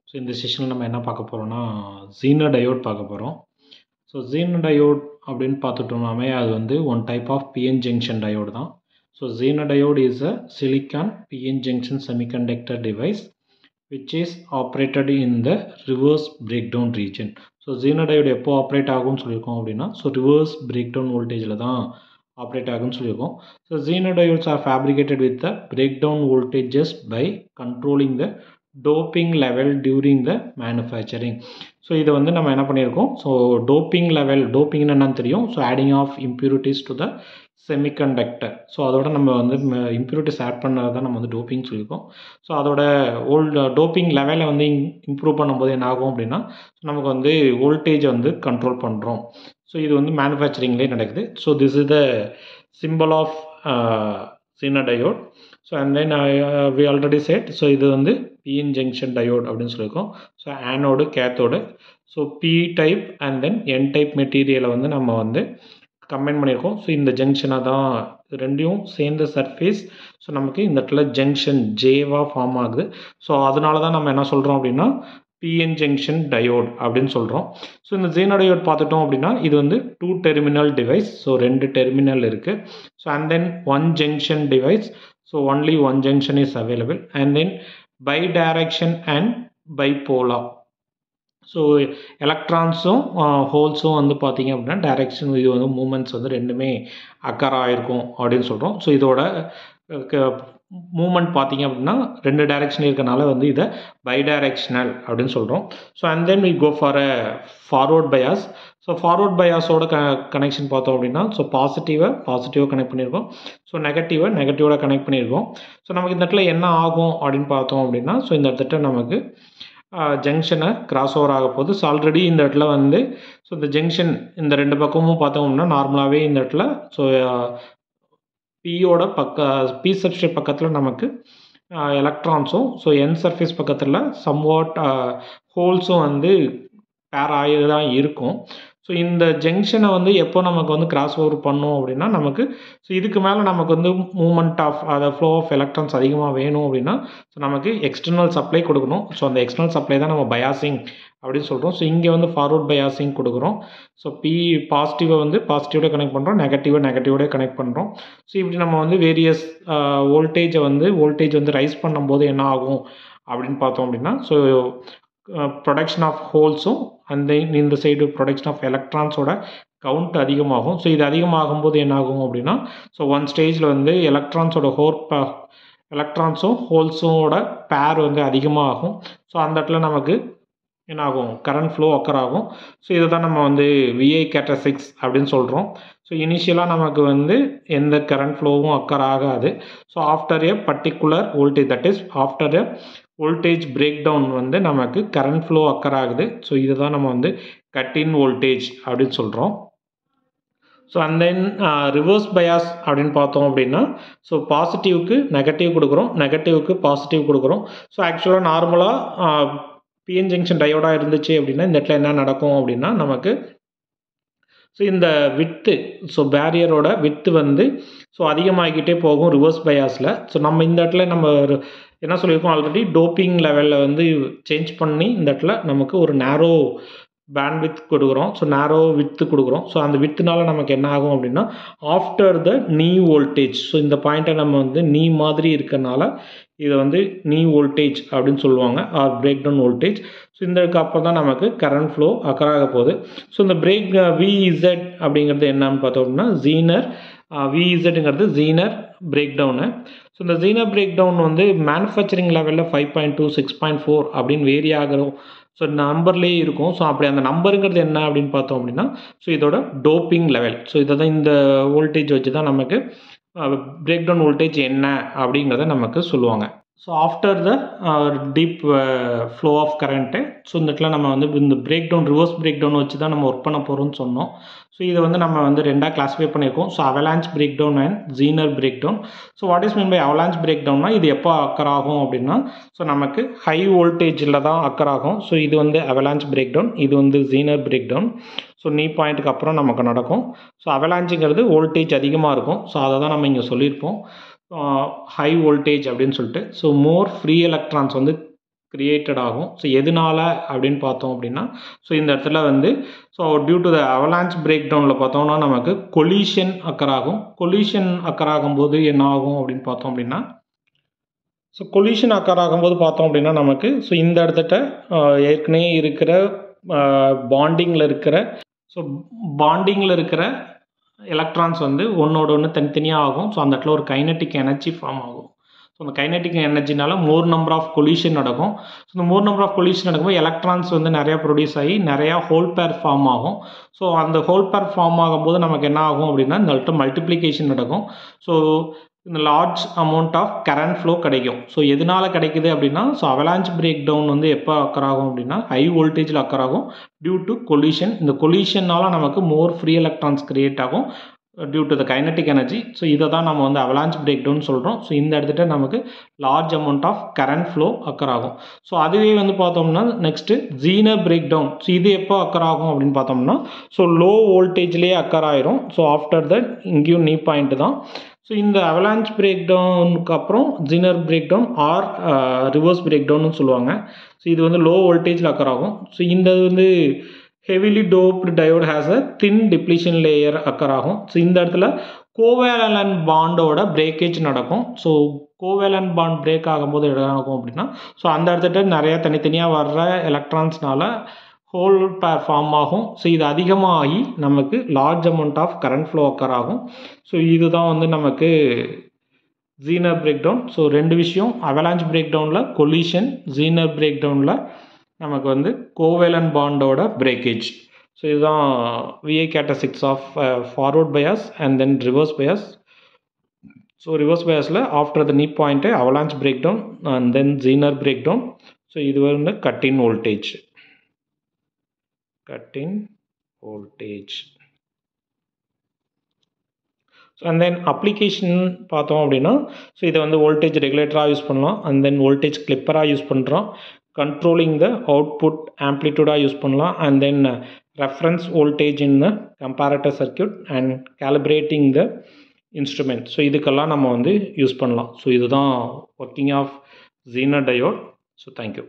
So இந்த செஷனில் நம்ம என்ன பார்க்க போகிறோம்னா ஜீனர் டயோட் பார்க்க போகிறோம். ஸோ ஜீனர் டயோட் அப்படின்னு பார்த்துட்டோம்னாமே அது வந்து one type of PN junction diode தான். So Zener diode is a silicon PN junction semiconductor device which is operated in the reverse breakdown region. So Zener diode எப்போ operate ஆகும்னு சொல்லியிருக்கோம் அப்படின்னா so reverse breakdown வோல்டேஜில் தான் operate ஆகும்னு சொல்லியிருக்கோம். So zener diodes are fabricated with the breakdown voltages by controlling the doping level during the manufacturing. So இதை வந்து நம்ம என்ன பண்ணியிருக்கோம், ஸோ டோப்பிங் லெவல், டோப்பிங்னு என்னன்னு தெரியும், so adding of impurities to the semiconductor. So அதோட நம்ம வந்து இம்ப்யூரிட்டிஸ் ஆட் பண்ணதை தான் நம்ம வந்து டோப்பிங் சொல்லியிருக்கோம். ஸோ அதோட டோப்பிங் லெவலை வந்து இம்ப்ரூவ் பண்ணும்போது என்ன ஆகும் அப்படின்னா நமக்கு வந்து வோல்டேஜை வந்து கண்ட்ரோல் பண்ணுறோம். ஸோ இது வந்து மேனுஃபேக்சரிங்லேயே நடக்குது. So this is the simple of Zener diode. So and then we already said, so இது வந்து பிஎன் ஜங்ஷன் டயோட் அப்படின்னு சொல்லியிருக்கோம். So anode cathode, so P type and then N type மெட்டீரியலை வந்து நம்ம வந்து கம்பைன் பண்ணியிருக்கோம். ஸோ இந்த ஜங்ஷனை தான் ரெண்டையும் சேர்ந்த சர்ஃபேஸ். ஸோ நமக்கு இந்த இடத்துல ஜங்ஷன் ஜேவாக ஃபார்ம் ஆகுது. ஸோ அதனால தான் நம்ம என்ன சொல்கிறோம் அப்படின்னா பிஎன் ஜங்ஷன் டயோட் அப்படின்னு சொல்கிறோம். ஸோ இந்த ஜீனர் டயோட் பார்த்துட்டோம் அப்படின்னா இது வந்து 2 டெர்மினல் டிவைஸ். ஸோ 2 டெர்மினல் இருக்குது. So and then 1 junction device. So only 1 junction is available and then bi direction and bipolar. So எலக்ட்ரான்ஸும் ஹோல்ஸும் வந்து பார்த்திங்க அப்படின்னா டைரக்ஷன், இது வந்து மூமெண்ட்ஸ் வந்து ரெண்டுமே அக்கர் ஆகிருக்கும் அப்படின்னு சொல்கிறோம். ஸோ இதோட மூமெண்ட் பார்த்திங்க அப்படின்னா 2 டைரக்ஷன் இருக்கனால வந்து இதை பை டைரக்ஷனல் அப்படின்னு சொல்கிறோம். So and then we go for a forward bias. So forward பயாஸோட கனெக்ஷன் பார்த்தோம் அப்படின்னா ஸோ பாசிட்டிவாக கனெக்ட் பண்ணியிருக்கோம். ஸோ நெகட்டிவோட கனெக்ட் பண்ணியிருக்கோம். ஸோ நமக்கு இந்த இடத்துல என்ன ஆகும் அப்படின்னு பார்த்தோம் அப்படின்னா ஸோ இந்த இடத்துல நமக்கு ஜங்ஷனை கிராஸ் ஓவர் ஆக போகுது. ஸோ ஆல்ரெடி இந்த இடத்துல வந்து ஸோ இந்த ஜங்ஷன் இந்த 2 பக்கமும் பார்த்தோம் அப்படின்னா நார்மலாகவே இந்த இடத்துல ஸோ பியோட பி சப்ஸ்ட்ரேட் பக்கத்தில் நமக்கு எலக்ட்ரான்ஸும், ஸோ என் சர்ஃபேஸ் பக்கத்தில் சம்வாட் ஹோல்ஸும் வந்து பேர் ஆகி தான் இருக்கும். ஸோ இந்த ஜங்ஷனை வந்து எப்போ நமக்கு வந்து கிராஸ் ஓவர் பண்ணோம் அப்படின்னா நமக்கு ஸோ இதுக்கு மேலே நமக்கு வந்து மூமெண்ட் ஆஃப் அதை ஃப்ளோ ஆஃப் எலக்ட்ரான்ஸ் அதிகமாக வேணும் அப்படின்னா ஸோ நமக்கு எக்ஸ்டர்னல் சப்ளை கொடுக்கணும். ஸோ அந்த எக்ஸ்டர்னல் சப்ளை தான் நம்ம பயாசிங் அப்படின்னு சொல்கிறோம். ஸோ இங்கே வந்து ஃபார்வர்ட் பயாசிங் கொடுக்குறோம். ஸோ பி பாசிட்டிவை வந்து பாசிட்டிவோட கனெக்ட் பண்ணுறோம், நெகட்டிவோட கனெக்ட் பண்ணுறோம். ஸோ இப்படி நம்ம வந்து வேரியஸ் வோல்டேஜ் வந்து ரைஸ் பண்ணும்போது என்ன ஆகும் அப்படின்னு பார்த்தோம் அப்படின்னா ஸோ ப்ரொடக்ஷன் ஆஃப் ஹோல்ஸும் அந்த இந்த சைடு ப்ரொடக்ஷன் ஆஃப் எலக்ட்ரான்ஸோட கவுண்ட் அதிகமாகும். ஸோ இது அதிகமாகும்போது என்ன ஆகும் அப்படின்னா ஸோ ஒன் ஸ்டேஜில் வந்து எலக்ட்ரான்ஸும் ஹோல்ஸோட பேர் வந்து அதிகமாகும். ஸோ அந்த இடத்துல நமக்கு என்ன ஆகும், கரண்ட் ஃப்ளோ அக்கர் ஆகும். ஸோ இதை தான் நம்ம வந்து விஐ கேரக்டரிஸ்டிக்ஸ் அப்படின்னு சொல்கிறோம். ஸோ இனிஷியலாக நமக்கு வந்து எந்த கரண்ட் ஃப்ளோவும் அக்கர் ஆகாது. So after a particular voltage, that is after a voltage breakdown வந்து நமக்கு கரண்ட் ஃப்ளோ அக்கர் ஆகுது. ஸோ இதுதான் நம்ம வந்து கட் இன் வோல்டேஜ் அப்படின்னு சொல்கிறோம். So and then reverse bias அப்படின்னு பார்த்தோம் அப்படின்னா ஸோ பாசிட்டிவ்க்கு நெகட்டிவ் கொடுக்குறோம், நெகட்டிவ்க்கு பாசிட்டிவ் கொடுக்குறோம். ஸோ ஆக்சுவலாக நார்மலாக பிஎன் ஜங்ஷன் டயோடாக இருந்துச்சு அப்படின்னா இந்த இடத்துல என்ன நடக்கும் அப்படின்னா நமக்கு ஸோ இந்த வித்து, ஸோ பேரியரோட வித்து வந்து ஸோ அதிகமாகிக்கிட்டே போகும் ரிவர்ஸ் பயாஸில். ஸோ நம்ம இந்த இடத்துல நம்ம என்ன சொல்லியிருக்கோம், ஆல்ரெடி டோப்பிங் லெவலில் வந்து சேஞ்ச் பண்ணி இந்த இடத்துல நமக்கு ஒரு நேரோ பேண்ட் வித் கொடுக்குறோம். ஸோ நேரோ வித்து கொடுக்குறோம். ஸோ அந்த வித்துனால நமக்கு என்ன ஆகும் அப்படின்னா ஆஃப்டர் த நீ வோல்டேஜ், ஸோ இந்த பாயிண்ட்டை நம்ம வந்து நீ மாதிரி இருக்கனால இதை வந்து நீ வோல்டேஜ் அப்படின்னு சொல்லுவாங்க, or breakdown voltage. So இந்த அப்புறம் தான் நமக்கு கரண்ட் ஃப்ளோ அக்கராக போகுது. ஸோ இந்த பிரேக் விஇசட் அப்படிங்கிறது என்னன்னு பார்த்தோம் அப்படின்னா ஜீனர் விஇசட்ங்கிறது ஜீனர் பிரேக் டவுனு. ஸோ இந்த ஜீனர் பிரேக் டவுன் வந்து மேனுஃபேக்சரிங் லெவலில் 5.2 6.4 அப்படின்னு வேரி ஆகிறோம். ஸோ நம்பர்லேயே இருக்கும். ஸோ அப்படி அந்த நம்பருங்கிறது என்ன அப்படின்னு பார்த்தோம் அப்படின்னா ஸோ இதோட டோப்பிங் லெவல். ஸோ இதை தான் இந்த வோல்டேஜ் வச்சு தான் நமக்கு பிரேக் டவுன் வோல்டேஜ் என்ன அப்படிங்கிறத நமக்கு சொல்லுவாங்க. So after the deep flow of current, so இந்த இடத்துல நம்ம வந்து இந்த breakdown reverse breakdown வச்சு தான் நம்ம ஒர்க் பண்ண போகிறோம்னு சொன்னோம். ஸோ இதை வந்து நம்ம வந்து 2ஆக கிளாஸிஃபை பண்ணியிருக்கோம். So avalanche breakdown and Zener breakdown. So what is mean by avalanche பிரேக் டவுன்னா இது எப்போ அக்கர் ஆகும் அப்படின்னா ஸோ நமக்கு ஹை வோல்டேஜில் தான் அக்கர் ஆகும். ஸோ இது வந்து அவலான்ச் பிரேக் டவுன், இது வந்து ஜீனர் பிரேக் டவுன். ஸோ நீ பாயிண்ட்டுக்கு அப்புறம் நமக்கு நடக்கும். ஸோ அவலான்ச்சுங்கிறது வோல்டேஜ் அதிகமாக இருக்கும். ஸோ அதை தான் நம்ம இங்கே சொல்லியிருப்போம் ஹை வோல்டேஜ் அப்படின்னு சொல்லிட்டு. ஸோ மோர் ஃப்ரீ எலக்ட்ரான்ஸ் வந்து கிரியேட்டட் ஆகும். ஸோ எதனால அப்படின்னு பார்த்தோம் அப்படின்னா, ஸோ இந்த இடத்துல வந்து so due to the avalanche break டவுனில் பார்த்தோம்னா நமக்கு கொலிஷன் அக்கர் ஆகும். கொலிஷன் அக்கர் ஆகும்போது என்ன ஆகும் அப்படின்னு பார்த்தோம் அப்படின்னா, ஸோ கொலிஷன் அக்கர் ஆகும்போது பார்த்தோம் அப்படின்னா நமக்கு ஸோ இந்த இடத்துட்ட ஏற்கனவே இருக்கிற பாண்டிங்கில் இருக்கிற எலக்ட்ரான்ஸ் வந்து ஒன்றோட ஒன்று தனித்தனியாக ஆகும். ஸோ அந்த இடத்துல ஒரு கைனட்டிக் எனர்ஜி ஃபார்ம் ஆகும். ஸோ அந்த கைனட்டிக் எனர்ஜினால மோர் நம்பர் ஆஃப் கொலிஷன் நடக்கும். ஸோ இந்த மோர் நம்பர் ஆஃப் கொலிஷன் நடக்கும்போது எலக்ட்ரான்ஸ் வந்து நிறையா ப்ரொடியூஸ் ஆகி நிறையா ஹோல் பேர் ஃபார்ம் ஆகும். ஸோ அந்த ஹோல் பேர் ஃபார்ம் ஆகும்போது நமக்கு என்ன ஆகும் அப்படின்னா இந்த இடத்துல மல்டிப்ளிகேஷன் நடக்கும். ஸோ இந்த large amount of current flow கிடைக்கும். ஸோ எதனால் கிடைக்குது அப்படின்னா, ஸோ அவலான்ச் பிரேக் டவுன் வந்து எப்போ அக்கர் ஆகும் அப்படின்னா ஹை வோல்டேஜில் அக்கர் ஆகும் டியூ டு கொலிஷன். இந்த கொலிஷனால் நமக்கு மோர் ஃப்ரீ எலக்ட்ரான்ஸ் கிரியேட் ஆகும் due to the kinetic energy. So இதை தான் நம்ம வந்து அவலான்ச் பிரேக் டவுன் சொல்கிறோம். ஸோ இந்த இடத்துல நமக்கு large amount of current flow occur ஆகும். ஸோ அதுவே வந்து பார்த்தோம்னா next zener breakdown. So இது எப்போ அக்கர் ஆகும் அப்படின்னு பார்த்தோம்னா, ஸோ லோ வோல்டேஜ்லேயே அக்கர் ஆயிரும். ஸோ ஆஃப்டர் தட் இங்கேயும் நீ பாயிண்ட் தான். ஸோ இந்த அவலான்ச் பிரேக் டவுனுக்கு அப்புறம் Zener breakdown or reverse பிரேக் டவுன்னு சொல்லுவாங்க. ஸோ இது வந்து லோ வோல்டேஜில் அக்கர் ஆகும். ஸோ இந்த வந்து heavily doped diode has a thin depletion layer occur ஆகும். ஸோ இந்த இடத்துல கோவேலன்ட் பாண்டோட பிரேக்கேஜ் நடக்கும். ஸோ கோவேலன்ட் பாண்ட் பிரேக் ஆகும்போது என்ன ஆகும் அப்படின்னா, ஸோ அந்த இடத்துல நிறையா தனித்தனியாக வர்ற எலக்ட்ரான்ஸ்னால ஹோல் பேர் ஃபார்ம் ஆகும். ஸோ இது அதிகமாகி நமக்கு large amount of current flow occur ஆகும். ஸோ இதுதான் வந்து நமக்கு ஜீனர் பிரேக் டவுன். ஸோ ரெண்டு விஷயம், அவலான்ச் பிரேக் டவுனில் கொலிஷன், ஜீனர் பிரேக் டவுனில் நமக்கு வந்து கோவேலன்ட் பாண்டோட பிரேக்கேஜ். ஸோ இதுதான் VI characteristics of forward bias and then reverse bias. So reverse பயாஸில் after the knee point avalanche breakdown and then Zener breakdown. So இது வந்து cut in voltage. So and then application பார்த்தோம் அப்படின்னா, so இதை வந்து voltage ரெகுலேட்டராக use பண்ணலாம். And தென் வோல்டேஜ் கிளிப்பராக யூஸ் பண்ணுறோம். கண்ட்ரோலிங் த அவுட்புட் ஆம்ப்ளிடியூடாக யூஸ் பண்ணலாம். And then reference voltage in the comparator circuit and calibrating the instrument. So இதுக்கெல்லாம் நம்ம வந்து யூஸ் பண்ணலாம். ஸோ இதுதான் working of Zener diode. So thank you.